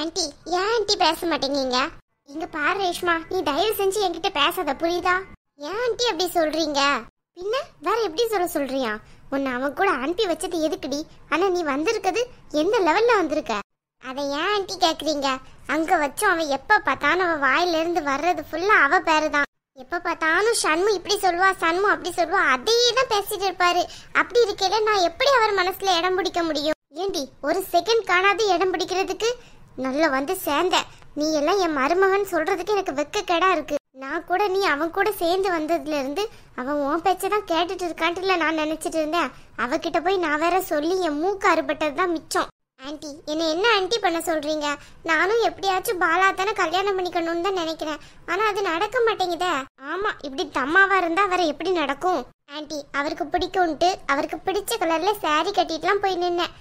Anti, ஏன் anti பேச மாட்டேங்கீங்க? இங்க பாரு ரேஷ்மா, நீ தயவு செஞ்சு என்கிட்ட பேசாத, புரியுதா? ஏன் ஆன்ட்டி அப்படி சொல்றீங்க? பின்ன வேற எப்படி சொல்றியா? உன்னை அவன் கூட அனுப்பி வச்சது எதுக்குடி? ஆனா நீ வந்திருக்கிறது எந்த லெவல்ல வந்திருக்க? அதை ஏன் ஆன்ட்டி கேக்குறீங்க? அங்க வச்சும் அவன் எப்ப பார்த்தாலும் அவன் வாயில இருந்து வர்றது ஃபுல்லா அவ பேருதான். எப்ப பார்த்தாலும் சண்மு இப்படி சொல்லுவா, சண்மு அப்படி சொல்லுவா, அதையே தான் பேசிட்டு இருப்பாரு. அப்படி இருக்கையில நான் எப்படி அவர் மனசுல இடம் பிடிக்க முடியும்? ஏண்டி ஒரு செகண்ட் காணாது இடம் பிடிக்கிறதுக்கு நல்ல வந்து சேர்ந்த நீ எல்லாம் என் மருமகன் சொல்றதுக்கு எனக்கு வெக்கக்கேடா இருக்கு. நான் கூட நீ அவன் கூட சேர்ந்து வந்ததுல இருந்து அவன் உன் பேச்சதான் கேட்டுட்டு இருக்கான்ட்டுல நான் நினைச்சிட்டு இருந்தேன். அவகிட்ட போய் நான் வேற சொல்லி என் மூக்கு அறுபட்டதுதான் மிச்சம். ஆன்ட்டி, என்ன ஆன்ட்டி பண்ண சொல்றீங்க? நானும் எப்படியாச்சும் பாலா தானே கல்யாணம் பண்ணிக்கணும்னு தான் நினைக்கிறேன். ஆனா அது நடக்க மாட்டேங்குதே. ஆமா, இப்படி தம்மாவா இருந்தா வேற எப்படி நடக்கும்? ஆன்ட்டி, அவருக்கு பிடிக்கும்ட்டு அவருக்கு பிடிச்ச கலர்ல சாரி கட்டிட்டுலாம் போய் நின்னேன்.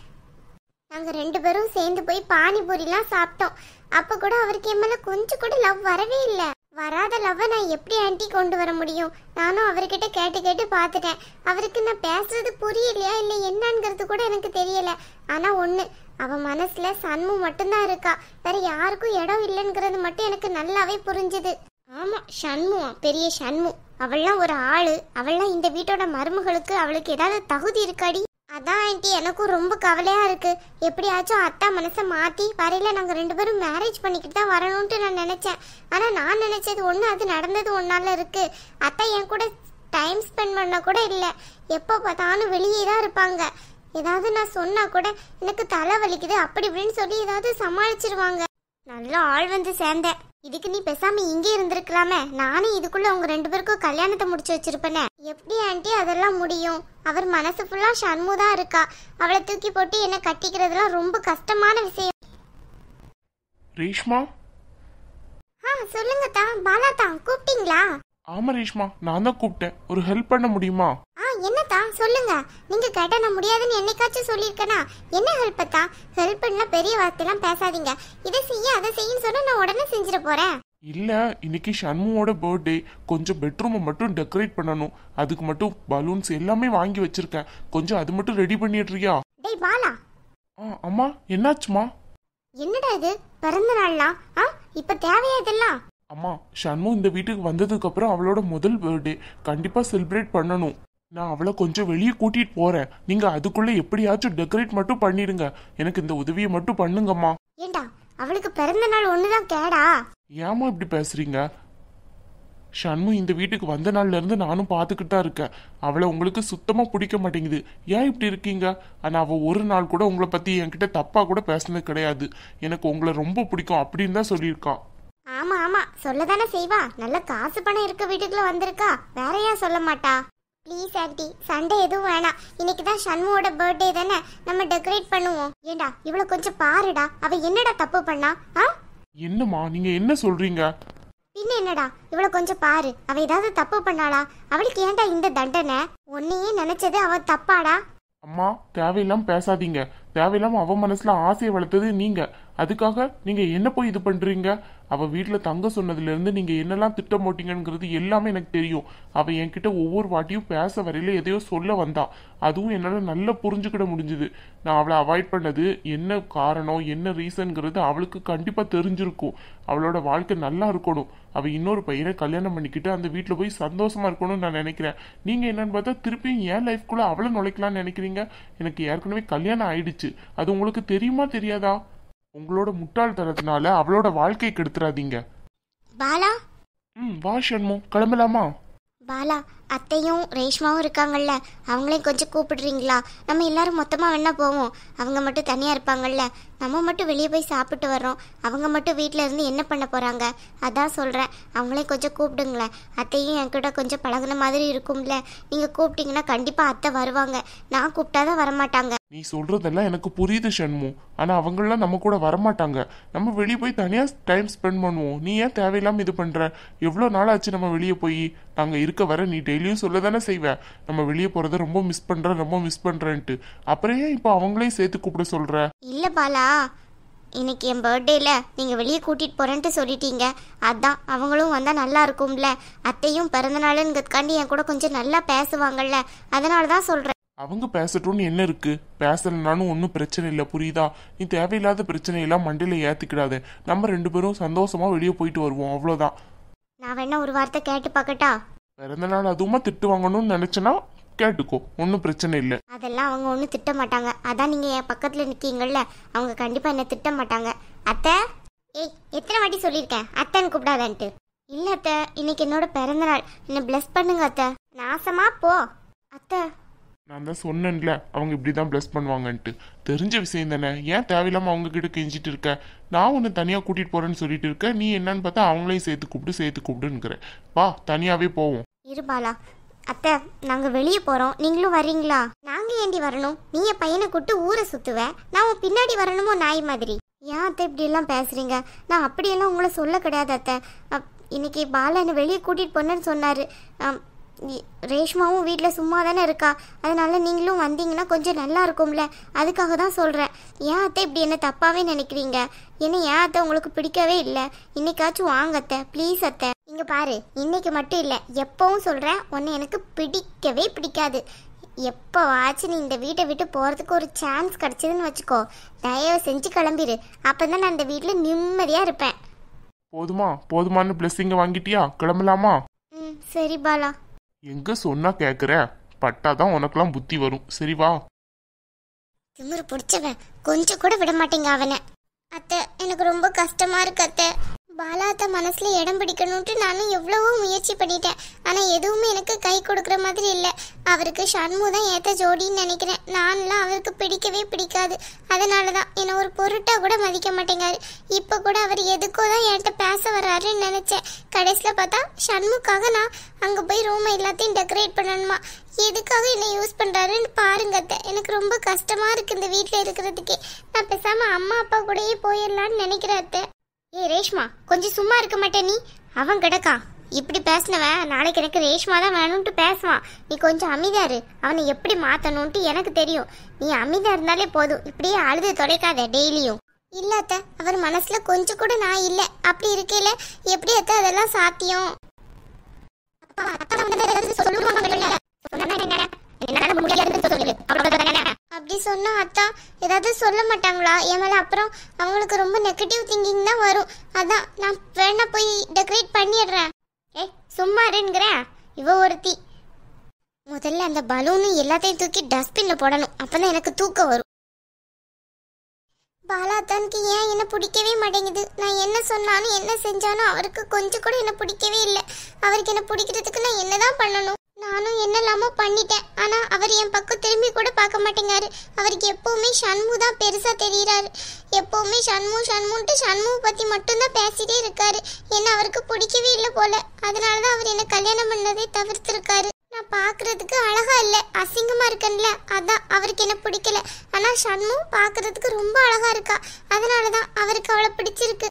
நாங்க 2 பேரும் சேர்ந்து போய் பானிபூரிலாம் சாப்பிட்டோம். அப்ப கூட அவருக்கு என் மேல கொஞ்சம் கூட லவ் வரவே இல்லை. வராத லவ் நான் எப்படி ஆன்ட்டி கொண்டு வர முடியும்? நானும் அவர்கிட்ட கேட்டு பார்த்துட்டேன். அவருக்கு நான் பேசுறது புரியலையா இல்லை என்னங்கிறது கூட எனக்கு தெரியல. ஆனா ஒண்ணு, அவன் மனசுல சண்மு மட்டும்தான் இருக்கா, வேற யாருக்கும் இடம் இல்லைங்கிறது மட்டும் எனக்கு நல்லாவே புரிஞ்சுது. ஆமா, சண்மு, பெரிய சண்மு. அவள்லாம் ஒரு ஆளு. அவள்லாம் இந்த வீட்டோட மருமகளுக்கு அவளுக்கு ஏதாவது தகுதி இருக்காடி? அதான் ஆன்ட்டி, எனக்கும் ரொம்ப கவலையா இருக்கு. எப்படியாச்சும் அத்தா மனசை மாத்தி வரையில நாங்க 2 பேரும் மேரேஜ் பண்ணிக்கிட்டு தான் வரணும்ட்டு நான் நினைச்சேன். ஆனா நான் நினைச்சது ஒண்ணு, அது நடந்தது ஒன்னால இருக்கு. அத்தா என் கூட டைம் ஸ்பெண்ட் பண்ண கூட இல்ல. எப்போ பார்த்தாலும் வெளியே தான் இருப்பாங்க. ஏதாவது நான் சொன்னா கூட எனக்கு தலை வலிக்குது அப்படி இப்படின்னு சொல்லி ஏதாவது சமாளிச்சிருவாங்க. நல்ல ஆள் வந்து சேர்ந்தேன். இதுக்கு நீ பேசாம இங்கே இருந்திருக்கலாமே. நானே இதுக்குள்ள உங்க 2 பேருக்கும் கல்யாணத்தை முடிச்சு வச்சிருப்பேனே. எப்படி ஆன்ட்டி அதெல்லாம் முடியும்? அவர் மனசு ஃபுல்லா சண்மு தான் இருக்கா. அவளை தூக்கி போட்டு என்ன கட்டிக்கிறதுலாம் ரொம்ப கஷ்டமான விஷயம். ரேஷ்மா, சொல்லுங்க தான். பாலா தான் கூப்பிட்டீங்களா? ஆமா ரேஷ்மா, நான் தான் கூப்பிட்டேன். ஒரு ஹெல்ப் பண்ண முடியுமா? என்னதான் சொல்லுங்க. நீங்க கேட்டா நான் முடியாதுன்னு என்னைக்காச்சும் சொல்லியிருக்கேனா? என்ன ஹெல்ப் தான்? ஹெல்ப் பண்ணா பெரிய வார்த்தையெல்லாம் பேசாதீங்க. இதை செய்ய அதை செய்யன்னு சொன்னா நான் உடனே செஞ்சிட போறேன். இல்ல, இன்னைக்கு ஷண்முவோட பர்த்டே. கொஞ்சம் பெட்ரூமை மட்டும் டெக்கரேட் பண்ணணும். அதுக்கு மட்டும் பலூன்ஸ் எல்லாமே வாங்கி வச்சிருக்கேன். கொஞ்சம் அது மட்டும் ரெடி பண்ணிடுறியா? டேய் பாலா. அம்மா, என்னாச்சுமா? என்னடா இது, பிறந்த நாள்லாம் இப்ப தேவையா இதெல்லாம்? அம்மா, ஷண்மு இந்த வீட்டுக்கு வந்ததுக்கு அப்புறம் அவளோட முதல் பர்த்டே. கண்டிப்பா செலிப்ரேட் பண்ணணும். நான் அவளை கொஞ்சம் வெளியே கூட்டிட்டு போறேன். நீங்க அதுக்குள்ள எப்படியாச்சும் டெக்கரேட் மட்டும் பண்ணிடுங்க. எனக்கு இந்த உதவியை மட்டும் பண்ணுங்கம்மா. ஏண்டா, அவளுக்கு பிறந்த நாள் ஒண்ணுதான் கேடா? ஏமா இப்படி பேசுறீங்க? ஷண்மு இந்த வீட்டுக்கு வந்த நாள்ல இருந்து நானும் பாத்துக்கிட்டு தான் இருக்கேன். அவளை உங்களுக்கு சுத்தமா பிடிக்க மாட்டேங்குது. ஏன் இப்படி இருக்கீங்க? ஆனா அவ ஒரு நாள் கூட உங்களை பத்தி என்கிட்ட தப்பா கூட பேசினது கிடையாது. எனக்கு உங்களை ரொம்ப பிடிக்கும் அப்படின்னு தான் சொல்லியிருக்கான். ஆமா ஆமா, சொல்லதானே செய்வா. நல்ல காசு பணம் இருக்க வீட்டுக்குள்ள வந்திருக்கா, வேறையா சொல்ல மாட்டா. ப்ளீஸ் ஆன்ட்டி, சண்டே எதுவும் வேணாம். இன்னைக்கு தான் சண்முவோட பர்த்டே தானே, நம்ம டெக்கரேட் பண்ணுவோம். ஏண்டா, இவளை கொஞ்சம் பாருடா. அவ என்னடா தப்பு பண்ணா? என்னம்மா நீங்க என்ன சொல்றீங்க? பின்ன என்னடா, இவளை கொஞ்சம் பாரு. அவ ஏதாவது தப்பு பண்ணாளா? அவளுக்கு ஏண்டா இந்த தண்டனை? உன்னையே நினைச்சது அவ தப்பாடா? அம்மா, தேவையில்லாம பேசாதீங்க. தேவையில்லாம அவ மனசுல ஆசையை வளர்த்தது நீங்க. அதுக்காக நீங்க என்ன போய் இது பண்றீங்க? அவ வீட்டுல தங்க சொன்னதுல இருந்து நீங்க என்னெல்லாம் திட்டம் போட்டீங்கிறது எல்லாமே எனக்கு தெரியும். அவ என்கிட்ட ஒவ்வொரு வாட்டியும் பேச வரையில எதையோ சொல்ல வந்தா. அதுவும் என்னால நல்லா புரிஞ்சுக்கிட முடிஞ்சுது. நான் அவளை அவாய்ட் பண்ணது என்ன காரணம், என்ன ரீசன்ங்கிறது அவளுக்கு கண்டிப்பா தெரிஞ்சிருக்கும். அவளோட வாழ்க்கை நல்லா இருக்கணும். அவ இன்னொரு பையனை கல்யாணம் பண்ணிக்கிட்டு அந்த வீட்டுல போய் சந்தோஷமா இருக்கணும்னு நான் நினைக்கிறேன். நீங்க என்னன்னு பார்த்தா திருப்பியும் என் லைஃப்குள்ள அவளை நுழைக்கலாம்னு நினைக்கிறீங்க. எனக்கு ஏற்கனவே கல்யாணம் ஆயிடுச்சு. அது உங்களுக்கு தெரியுமா தெரியாதா? உங்களோட முட்டாள்தனத்தினால அவளோட வாழ்க்கையை கெடுத்துறாதீங்க. பாலா. வா ஷண்மு, கிளம்பலாமா? பாலா, அத்தையும் ரேஷ்மாவும் இருக்காங்கல்ல, அவங்களையும் கொஞ்சம் கூப்பிடுறீங்களா? நம்ம எல்லாரும் மொத்தமா வேணா போவோம். அவங்க மட்டும் தனியா இருப்பாங்கல்ல, நம்ம மட்டும் வெளியே போய் சாப்பிட்டு வர்றோம். அவங்க மட்டும் வீட்டில இருந்து என்ன பண்ண போறாங்க? அதான் சொல்றேன், அவங்களையும் கொஞ்சம் கூப்பிடுங்களேன். அத்தையும் என்கிட்ட கொஞ்சம் பழகுன மாதிரி இருக்கும்ல. நீங்க கூப்பிட்டீங்கன்னா கண்டிப்பா அத்தை வருவாங்க. நான் கூப்பிட்டாதான் வரமாட்டாங்க. நீ சொல்றதெல்லாம் எனக்கு புரியுது ஷண்மு. ஆனா அவங்களாம் நம்ம கூட வரமாட்டாங்க. நம்ம வெளியே போய் தனியா டைம் ஸ்பெண்ட் பண்ணுவோம். நீ ஏன் தேவையில்லாம இது பண்ற? எவ்வளவு நாள் ஆச்சு நம்ம வெளியே போய்? நாங்க இருக்க வர நீ டெய்லியும் சொல்லதானே செய்வ, நம்ம வெளியே போறத ரொம்ப மிஸ் பண்றேன்ட்டு. அப்புறம் ஏன் இப்போ அவங்களையும் சேர்த்து கூப்பிட சொல்ற? இல்ல பாலா, இன்னைக்கு என் பர்த்டேல நீங்க வெளியே கூட்டிட்டு போறேன்ட்டு சொல்லிட்டீங்க. அதான் அவங்களும் வந்தா நல்லா இருக்கும்ல. அத்தையும் பிறந்த நாளுங்கிறதுக்காண்டி என் கூட கொஞ்சம் நல்லா பேசுவாங்கல்ல, அதனாலதான் சொல்றேன். அவங்க பேசட்டும்னு என்ன இருக்கு? பேசலனாலும் ஒன்றும் பிரச்சனை இல்லை, புரியுதா? நீ தேவையில்லாத பிரச்சனையெல்லாம் மண்டையில ஏத்திக்கிடாத. நம்ம 2 பேரும் சந்தோஷமா வெளியே போயிட்டு வருவோம், அவ்வளோதான். நான் வேணா ஒரு வார்த்தை கேட்டு பார்க்கட்டா? பிறந்த நாள் அதுவுமா திட்டு வாங்கணும்னு நினைச்சனா கேட்டுக்கோ, ஒன்றும் பிரச்சனை இல்லை. அதெல்லாம் அவங்க ஒன்றும் திட்ட மாட்டாங்க. அதான் நீங்கள் என் பக்கத்தில் நிற்கீங்கள்ல, அவங்க கண்டிப்பாக என்ன திட்ட மாட்டாங்க. அத்தை, ஏய் எத்தனை வாட்டி சொல்லியிருக்கேன் அத்தைன்னு கூப்பிடாதான்ட்டு? இல்லை அத்தை, இன்னைக்கு என்னோட பிறந்த நாள், என்னை பிளஸ் பண்ணுங்க அத்தை. நாசமா போ அத்தை. நான் தான் சொன்னேன்ல அவங்க இப்படிதான் பிளஸ் பண்ணுவாங்கன்ட்டு. தெரிஞ்ச விஷயம் தானே, ஏன் தேவையில்லாம அவங்க கிட்ட கெஞ்சிட்டு இருக்க? நான் உன்னை தனியா கூட்டிட்டு போறேன்னு சொல்லிட்டு இருக்க, நீ என்னன்னு பார்த்தா அவங்களையும் சேர்த்து கூப்பிடுங்கிற. வா தனியாவே போவோம். இருபாலா அத்தை, நாங்கள் வெளியே போகிறோம், நீங்களும் வர்றீங்களா? நாங்கள் ஏண்டி வரணும்? நீ என் பையனை கூட்டு ஊரை சுற்றுவேன், நான் உன் பின்னாடி வரணுமோ நாய் மாதிரி? ஏன் அத்தை இப்படியெல்லாம் பேசுகிறீங்க? நான் அப்படியெல்லாம் உங்களை சொல்ல கிடையாது அத்தை. இன்னைக்கு பாலா என்னை வெளியே கூட்டிகிட்டு போனேன்னு சொன்னார். ரேஷ்மாவும் வீட்டில் சும்மா தானே இருக்கா, அதனால நீங்களும் வந்தீங்கன்னா கொஞ்சம் நல்லா இருக்கும்ல, அதுக்காக தான் சொல்கிறேன். ஏன் அத்தை இப்படி என்ன தப்பாகவே நினைக்கிறீங்க? என்ன ஏன் அத்தை உங்களுக்கு பிடிக்கவே இல்லை? இன்னைக்காச்சும் வாங்க அத்தை, ப்ளீஸ் அத்தை. இங்கே பாரு, இன்னைக்கு மட்டும் இல்லை, எப்பவும் சொல்கிறேன், உன்னை எனக்கு பிடிக்கவே பிடிக்காது. எப்போ ஆச்சு நீ இந்த வீட்டை விட்டு போகிறதுக்கு ஒரு சான்ஸ் கிடச்சிதுன்னு வச்சுக்கோ, தயவு செஞ்சு கிளம்பிடு. அப்போ தான் நான் இந்த வீட்டில் நிம்மதியாக இருப்பேன். போதுமான்னு பிளஸ்ஸிங்க வாங்கிட்டியா? கிளம்பலாமா? சரி பாலா. எங்க சொன்னா கேக்குற? பட்டாதான் உனக்கெல்லாம் புத்தி வரும். சரி வா. திமிரு பிடிச்சவன், கொஞ்சம் கூட விட மாட்டேங்க அவனை. அத்தை, எனக்கு ரொம்ப கஷ்டமா இருக்கு அத்தை. பாலா அத்தை மனசுல இடம் பிடிக்கணும்ட்டு நானும் எவ்வளவோ முயற்சி பண்ணிட்டேன், ஆனா எதுவுமே எனக்கு கை கொடுக்குற மாதிரி இல்லை. அவருக்கு ஷண்மு தான் ஏத்த ஜோடின்னு நினைக்கிறேன். நான்லாம் அவருக்கு பிடிக்கவே பிடிக்காது, அதனாலதான் என்னை ஒரு பொருட்டா கூட மதிக்க மாட்டேங்காரு. இப்ப கூட அவர் எதுக்கோ தான் என்கிட்ட பேச வர்றாருன்னு நினைச்சேன். கடைசியில பார்த்தா ஷண்முக்காக நான் அங்க போய் ரூமை எல்லாத்தையும் டெக்கரேட் பண்ணணுமா? எதுக்காக என்ன யூஸ் பண்றாருன்னு பாருங்க அத்தை. எனக்கு ரொம்ப கஷ்டமா இருக்கு இந்த வீட்டுல இருக்கிறதுக்கே. நான் பேசாம அம்மா அப்பா கூடயே போயிடலான்னு நினைக்கிறேன் அத்தை. ஏ ரேஷ்மா, கொஞ்சம் சும்மா இருக்க மாட்டே நீ? அவன் கிடக்கான் இப்படி பேசினவன் நாளைக்கு எனக்கு ரேஷ்மா தான் வேணும்ட்டு பேசுவான். நீ கொஞ்சம் அமைதியாரு, அவனை எப்படி மாத்தணும்ட்டு எனக்கு தெரியும். நீ அமைதியா இருந்தாலே போதும், இப்படியே அழுது தொலைக்காத டெய்லியும். இல்ல அத்தை, அவர் மனசுல கொஞ்சம் கூட நான் இல்லை. அப்படி இருக்கையில எப்படி அத்தை அதெல்லாம் சாத்தியம்? அப்படி சொன்னா அத்தா ஏதாவது சொல்ல மாட்டாங்களா என் மேல? அப்புறம் அவங்களுக்கு ரொம்ப நெகட்டிவ் திங்கிங் தான் வரும். அதான் நான் வேணா போய் டெக்கரேட் பண்ணிடுறேன். ஏய் சும்மா இருங்கிறேன். இவ ஒருத்தி. முதல்ல அந்த பலூனு எல்லாத்தையும் தூக்கி டஸ்ட்பின்ல போடணும், அப்பதான் எனக்கு தூக்கம் வரும். பாலாத்தானுக்கு ஏன் என்ன பிடிக்கவே மாட்டேங்குது? நான் என்ன சொன்னாலும் என்ன செஞ்சாலும் அவருக்கு கொஞ்சம் கூட என்ன பிடிக்கவே இல்லை. அவருக்கு என்ன பிடிக்கிறதுக்கு நான் என்னதான் பண்ணணும்? நானும் என்னெல்லாமோ பண்ணிட்டேன், ஆனா அவர் என் பக்கம் திரும்பி கூட பார்க்க மாட்டேங்காரு. அவருக்கு எப்பவுமே ஷண்மு தான் பெருசா தெரியுறாரு. எப்பவுமே ஷண்முன்ட்டு ஷண்முவை பத்தி மட்டும்தான் பேசிட்டே இருக்காரு. என்ன அவருக்கு பிடிக்கவே இல்லை போல, அதனாலதான் அவர் என்ன கல்யாணம் பண்ணதே தவிர்த்திருக்காரு. நான் பாக்குறதுக்கு அழகா இல்ல, அசிங்கமா இருக்கேன்ல, அதான் அவருக்கு என்ன பிடிக்கல. ஆனா ஷண்மு பாக்குறதுக்கு ரொம்ப அழகா இருக்கா, அதனாலதான் அவருக்கு அவளை பிடிச்சிருக்கு.